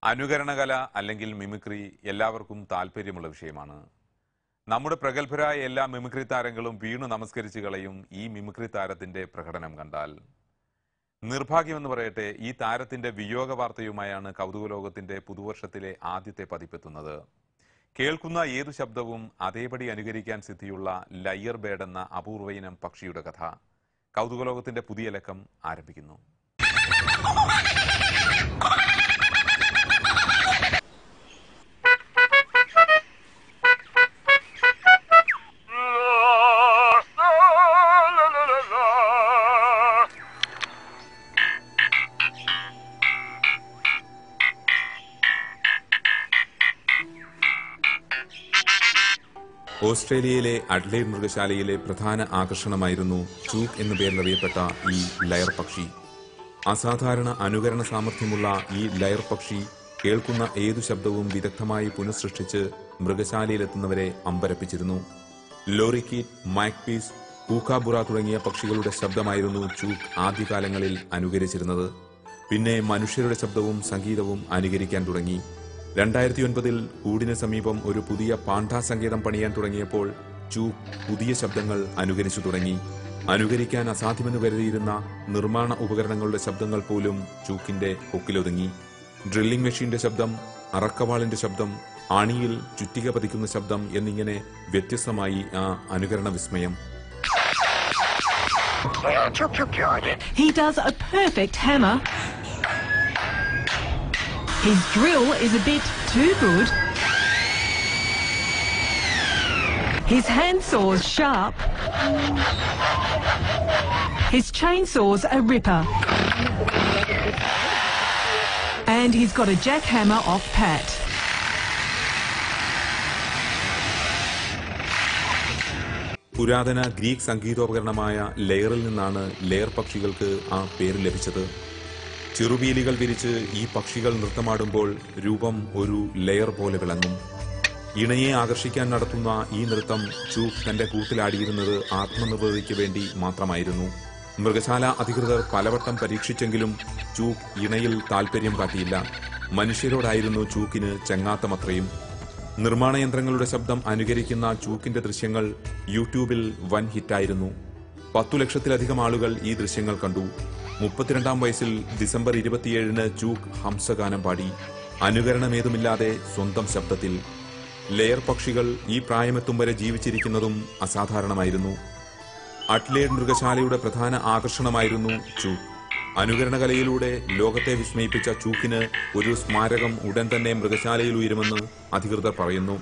അനുകരണകല അല്ലെങ്കിൽ മിമിക്രി എല്ലാവർക്കും താല്പര്യമുള്ള വിഷയമാണ്. നമ്മുടെ പ്രഗത്ഭരായ എല്ലാ മിമിക്രി താരങ്ങളും വീണു നമസ്കരിച്ചു കളയും ഈ മിമിക്രി താരത്തിന്റെ പ്രകടനം കണ്ടാൽ. നിർഭാഗ്യമെന്ന് പറയട്ടെ, ഈ താരത്തിന്റെ വിയോഗ വാർത്തയുമായാണ് കൗതുകലോകത്തിന്റെ പുതുവർഷത്തിലെ ആദ്യത്തെ പതിപ്പെത്തുന്നത്. കേൾക്കുന്ന ഏതു ശബ്ദവും അതേപടി അനുകരിക്കാൻ സിദ്ധിയുള്ള ലയർ ബേർഡ് എന്ന അപൂർവ ഇനം പക്ഷിയുടെ കഥ കൗതുകലോകത്തിന്റെ പുതിയ ലക്കം ആരംഭിക്കുന്നു. ഓസ്ട്രേലിയയിലെ അഡ്ലേഡ് മൃഗശാലയിലെ പ്രധാന ആകർഷണമായിരുന്നു ചൂക്ക് എന്നു പേരിലറിയപ്പെട്ട ഈ ലയർ പക്ഷി. അസാധാരണ അനുകരണ സാമർഥ്യമുള്ള ഈ ലയർ പക്ഷി കേൾക്കുന്ന ഏതു ശബ്ദവും വിദഗ്ധമായി പുനഃസൃഷ്ടിച്ച് മൃഗശാലയിലെത്തുന്നവരെ അമ്പരപ്പിച്ചിരുന്നു. ലോറിക്കീറ്റ്, മാക്പീസ്, കൂക്കാബുറ തുടങ്ങിയ പക്ഷികളുടെ ശബ്ദമായിരുന്നു ചൂക്ക് ആദ്യകാലങ്ങളിൽ അനുകരിച്ചിരുന്നത്. പിന്നെ മനുഷ്യരുടെ ശബ്ദവും സംഗീതവും അനുകരിക്കാൻ തുടങ്ങി. 2009 കൂടിന് സമീപം ഒരു പുതിയ പാണ്ഡ സങ്കേതം പണിയാൻ തുടങ്ങിയപ്പോൾ ചൂക്ക് പുതിയ ശബ്ദങ്ങൾ അനുകരിച്ചു തുടങ്ങി. അനുകരിക്കാൻ അസാധ്യമെന്ന് കരുതിയിരുന്ന നിർമ്മാണ ഉപകരണങ്ങളുടെ ശബ്ദങ്ങൾ പോലും ചൂക്കിന്റെ കൊക്കിലൊതുങ്ങി. ഡ്രില്ലിംഗ് മെഷീന്റെ ശബ്ദം, അറക്കവാളിന്റെ ശബ്ദം, ആണിയിൽ ചുറ്റിക പതിക്കുന്ന ശബ്ദം എന്നിങ്ങനെ വ്യത്യസ്തമായി ആ അനുകരണ വിസ്മയം. He does a perfect hammer. His drill is a bit too good. His handsaw's sharp. His chainsaw's a ripper. And he's got a jackhammer off pat. പുരാതന ഗ്രീക്ക് സംഗീതോപകരണമായ ലയറിൽ നിന്നാണ് ലയർ പക്ഷികൾക്ക് ആ പേര് ലഭിച്ചത്. ചെറുപീലികൾ വിരിച്ച് ഈ പക്ഷികൾ നൃത്തമാടുമ്പോൾ രൂപം ഒരു ലെയർ പോലെ വിളങ്ങും. ഇണയെ ആകർഷിക്കാൻ നടത്തുന്ന ഈ നൃത്തം ചൂക്ക് തന്റെ കൂട്ടിലാടിയിരുന്നത് ആത്മനിർവൃതിക്ക് വേണ്ടി മാത്രമായിരുന്നു. മൃഗശാല അധികൃതർ പലവട്ടം പരീക്ഷിച്ചെങ്കിലും ചൂക്ക് ഇണയിൽ താൽപര്യം കാട്ടിയില്ല. മനുഷ്യരോടായിരുന്നു ചൂക്കിന് ചെങ്ങാത്തമത്രയും. നിർമ്മാണ യന്ത്രങ്ങളുടെ ശബ്ദം അനുകരിക്കുന്ന ചൂക്കിന്റെ ദൃശ്യങ്ങൾ യൂട്യൂബിൽ വൻ ഹിറ്റായിരുന്നു. 10 ലക്ഷത്തിലധികം ആളുകൾ ഈ ദൃശ്യങ്ങൾ കണ്ടു. 32-ാം വയസ്സിൽ ഡിസംബർ 27-ന് ചൂക്ക് ഹംസഗാനം പാടി, അനുകരണമേതുമില്ലാതെ സ്വന്തം ശബ്ദത്തിൽ. ലെയർ പക്ഷികൾ ഈ പ്രായമെത്തും വരെ ജീവിച്ചിരിക്കുന്നതും അസാധാരണമായിരുന്നു. അഡ്ലേഡ് മൃഗശാലയുടെ പ്രധാന ആകർഷണമായിരുന്നു ചൂക്ക്. അനുകരണകലയിലൂടെ ലോകത്തെ വിസ്മയിപ്പിച്ച ചൂക്കിന് ഒരു സ്മാരകം ഉടൻ തന്നെ മൃഗശാലയിൽ ഉയരുമെന്ന് അധികൃതർ പറയുന്നു.